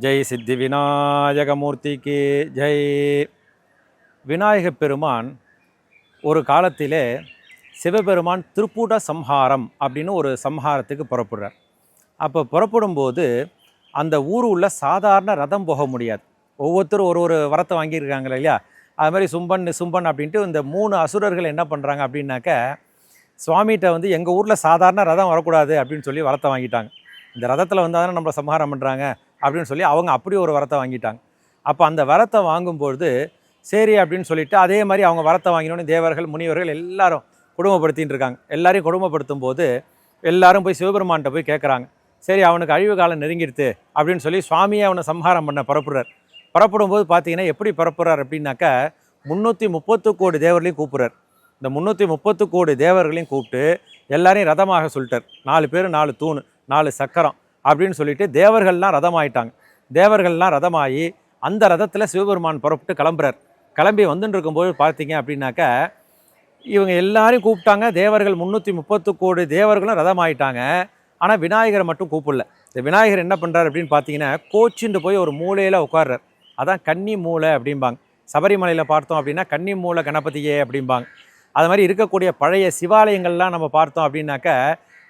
ஜெய் சித்தி விநாயகமூர்த்திக்கு ஜெய். விநாயகப் பெருமான் ஒரு காலத்திலே சிவபெருமான் திருப்பூட சம்ஹாரம் அப்படின்னு ஒரு சம்ஹாரத்துக்கு புறப்படுறார். அப்போ புறப்படும்போது அந்த ஊர் உள்ள சாதாரண ரதம் போக முடியாது. ஒவ்வொருத்தரும் ஒரு ஒரு வரத்தை வாங்கியிருக்காங்க இல்லையா? அது மாதிரி சும்பன் நிசும்பன் அப்படின்ட்டு இந்த 3 அசுரர்கள் என்ன பண்ணுறாங்க அப்படின்னாக்க, சுவாமிகிட்ட எங்கள் ஊரில் சாதாரண ரதம் வரக்கூடாது அப்படின்னு சொல்லி வரத்தை வாங்கிட்டாங்க. இந்த ரதத்தில் வந்தால் தானே நம்மளை சம்ஹாரம் பண்ணுறாங்க அப்படின்னு சொல்லி அவங்க அப்படி ஒரு வரத்தை வாங்கிட்டாங்க. அப்போ அந்த வரத்தை வாங்கும்பொழுது சரி அப்படின்னு சொல்லிட்டு அதே மாதிரி அவங்க வரத்தை வாங்கினோன்னு தேவர்கள் முனிவர்கள் எல்லாரும் கொடுமைப்படுத்தின்னு இருக்காங்க. எல்லாரையும் கொடுமைப்படுத்தும் போது எல்லாரும் போய் சிவபெருமான்கிட்ட போய் கேட்குறாங்க. சரி, அவனுக்கு அழிவு காலம் நெருங்கிடுது அப்படின்னு சொல்லி சுவாமியை அவனை சம்ஹாரம் பண்ண புறப்படுறார். புறப்படும் போது பார்த்தீங்கன்னா எப்படி புறப்படுறார் அப்படின்னாக்கா 330 கோடி தேவர்களையும் கூப்பிட்றார். இந்த 330 கோடி தேவர்களையும் கூப்பிட்டு எல்லாரையும் ரதமாக சொல்லிட்டார். 4 பேர் 4 தூண் 4 சக்கரம் அப்படின்னு சொல்லிட்டு தேவர்கள்லாம் ரதமாயிட்டாங்க. தேவர்கள்லாம் ரதமாகி அந்த ரதத்தில் சிவபெருமான் புறப்பட்டு கிளம்புறார். கிளம்பி வந்துட்டு இருக்கும்போது பார்த்தீங்க அப்படின்னாக்கா இவங்க எல்லாரையும் கூப்பிட்டாங்க. தேவர்கள் 330 கோடி தேவர்களும் ரதமாயிட்டாங்க. ஆனால் விநாயகரை மட்டும் கூப்பிடல. இந்த விநாயகர் என்ன பண்ணுறாரு அப்படின்னு பார்த்தீங்கன்னா கோச்சின்னு போய் ஒரு மூலையில் உட்கார்றார். அதான் கன்னி மூலை அப்படிம்பாங்க. சபரிமலையில் பார்த்தோம் அப்படின்னா கன்னி மூலை கணபதியே அப்படிம்பாங்க. அது மாதிரி இருக்கக்கூடிய பழைய சிவாலயங்கள்லாம் நம்ம பார்த்தோம் அப்படின்னாக்கா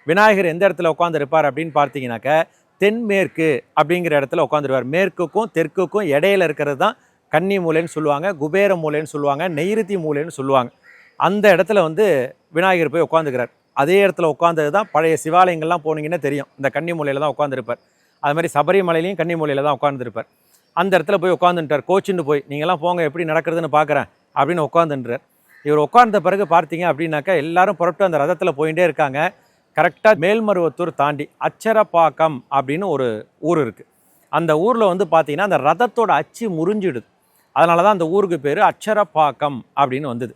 விநாயகர் எந்த இடத்துல உட்காந்துருப்பார் அப்படின்னு பார்த்தீங்கன்னாக்கா தென்மேற்கு அப்படிங்கிற இடத்துல உட்காந்துருவார். மேற்குக்கும் தெற்குக்கும் இடையில இருக்கிறது தான் கன்னி மூலைன்னு சொல்லுவாங்க, குபேர மூலைன்னு சொல்லுவாங்க, நெய்ருதி மூலைன்னு சொல்லுவாங்க. அந்த இடத்துல விநாயகர் போய் உட்காந்துக்கிறார். அதே இடத்துல உட்காந்தது தான் பழைய சிவாலயங்கள்லாம் போனீங்கன்னா தெரியும். இந்த கன்னி மூலையில் தான் உட்காந்துருப்பார். அது மாதிரி சபரிமலையிலையும் கன்னி மூலையில் தான் உட்காந்துருப்பார். அந்த இடத்துல போய் உட்காந்துட்டார். கோச்சின்னு போய் நீங்கள்லாம் போங்க எப்படி நடக்கிறதுன்னு பார்க்குறேன் அப்படின்னு உட்காந்துன்றார். இவர் உட்கார்ந்த பிறகு பார்த்தீங்க அப்படின்னாக்கா எல்லாரும் புறப்பட்டு அந்த ரதத்தில் போயிட்டே இருக்காங்க. கரெக்டாக மேல்மருவத்தூர் தாண்டி அச்சரப்பாக்கம் அப்படின்னு ஒரு ஊர் இருக்குது. அந்த ஊரில் பார்த்தீங்கன்னா அந்த ரதத்தோட அச்சு முறிஞ்சிடுது. அதனால தான் அந்த ஊருக்கு பேர் அச்சரப்பாக்கம் அப்படின்னு வந்தது.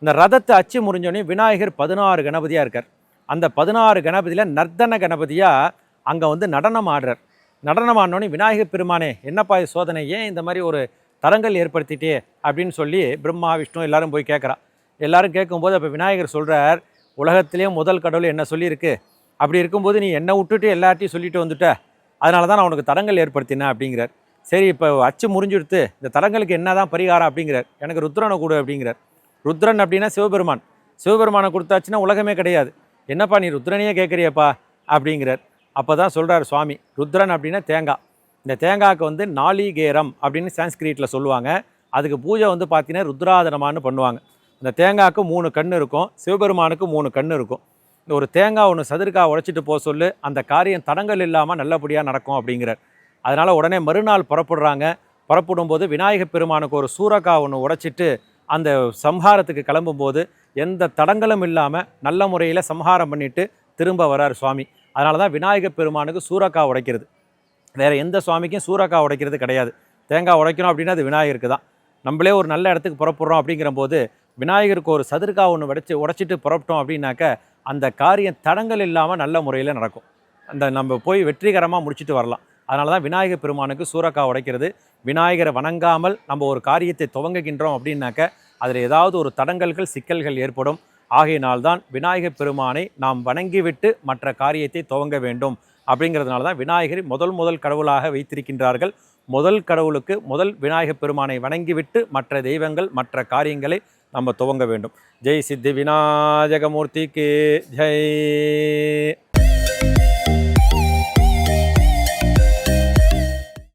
இந்த ரதத்தை அச்சு முறிஞ்சோடனே விநாயகர் 16 கணபதியாக இருக்கார். அந்த 16 கணபதியில் நர்த்தன கணபதியாக அங்கே நடனம் ஆடுறார். நடனம் ஆடினோடனே விநாயகர் பெருமானே என்னப்பா இது சோதனை, ஏன் இந்த மாதிரி ஒரு தரங்கள் ஏற்படுத்திட்டே அப்படின்னு சொல்லி பிரம்மா விஷ்ணு எல்லாரும் போய் கேட்குறா. எல்லாரும் கேட்கும்போது அப்போ விநாயகர் சொல்கிறார், உலகத்திலேயே முதல் கடவுள் என்ன சொல்லியிருக்கு, அப்படி இருக்கும்போது நீ என்னை விட்டுட்டு எல்லார்ட்டையும் சொல்லிட்டு வந்துட்ட, அதனால தான் நான் உனக்கு தடங்கள் ஏற்படுத்தினேன் அப்படிங்கிறார். சரி, இப்போ அச்சு முறிஞ்சுடுத்து, இந்த தடங்களுக்கு என்ன தான் பரிகாரம் அப்படிங்கிறார். எனக்கு ருத்ரனை கொடு அப்படிங்கிறார். ருத்ரன் அப்படின்னா சிவபெருமான். சிவபெருமானை கொடுத்தாச்சுன்னா உலகமே கிடையாது. என்னப்பா நீ ருத்ரனையே கேட்குறியப்பா அப்படிங்கிறார். அப்போ தான் சொல்கிறார் சுவாமி, ருத்ரன் அப்படின்னா தேங்காய். இந்த தேங்காய்க்கு நாளிகேரம் அப்படின்னு சான்ஸ்கிரிட்டில் சொல்லுவாங்க. அதுக்கு பூஜை பார்த்தீங்கன்னா ருத்ராதனமானு பண்ணுவாங்க. இந்த தேங்காய்க்கு 3 கண் இருக்கும், சிவபெருமானுக்கு 3 கண் இருக்கும். இந்த ஒரு தேங்காய் ஒன்று சதுர்க்காய் உடைச்சிட்டு போக சொல்லு, அந்த காரியம் தடங்கள் இல்லாமல் நல்லபடியாக நடக்கும் அப்படிங்கிறார். அதனால் உடனே மறுநாள் புறப்படுறாங்க. புறப்படும்போது விநாயகப் பெருமானுக்கு ஒரு சூறக்காய் ஒன்று உடைச்சிட்டு அந்த சம்ஹாரத்துக்கு கிளம்பும்போது எந்த தடங்களும் இல்லாமல் நல்ல முறையில் சம்ஹாரம் பண்ணிவிட்டு திரும்ப வரார் சுவாமி. அதனால தான் விநாயகப் பெருமானுக்கு சூறக்காய் உடைக்கிறது. வேறு எந்த சுவாமிக்கும் சூறக்காய் உடைக்கிறது கிடையாது. தேங்காய் உடைக்கணும் அப்படின்னா அது விநாயகருக்கு தான். நம்மளே ஒரு நல்ல இடத்துக்கு புறப்படுறோம் அப்படிங்கிற போது விநாயகருக்கு ஒரு சதுர்க்காய் ஒன்று உடைச்சிட்டு புறப்பட்டோம் அப்படின்னாக்க அந்த காரியம் தடங்கள் இல்லாமல் நல்ல முறையில் நடக்கும். நம்ம போய் வெற்றிகரமாக முடிச்சுட்டு வரலாம். அதனால தான் விநாயகர் பெருமானுக்கு சூறக்காய் உடைக்கிறது. விநாயகரை வணங்காமல் நம்ம ஒரு காரியத்தை துவங்குகின்றோம் அப்படின்னாக்க அதில் ஏதாவது ஒரு தடங்கல்கள் சிக்கல்கள் ஏற்படும். ஆகையினால்தான் விநாயகர் பெருமானை நாம் வணங்கிவிட்டு மற்ற காரியத்தை துவங்க வேண்டும். அப்படிங்கிறதுனால தான் விநாயகரை முதல் கடவுளாக வைத்திருக்கின்றார்கள். முதல் கடவுளுக்கு முதல் விநாயகர் பெருமானை வணங்கிவிட்டு மற்ற தெய்வங்கள் மற்ற காரியங்களை நம்ம துவங்க வேண்டும். ஜெய் சித்தி விநாயகமூர்த்திக்கு ஜெய்.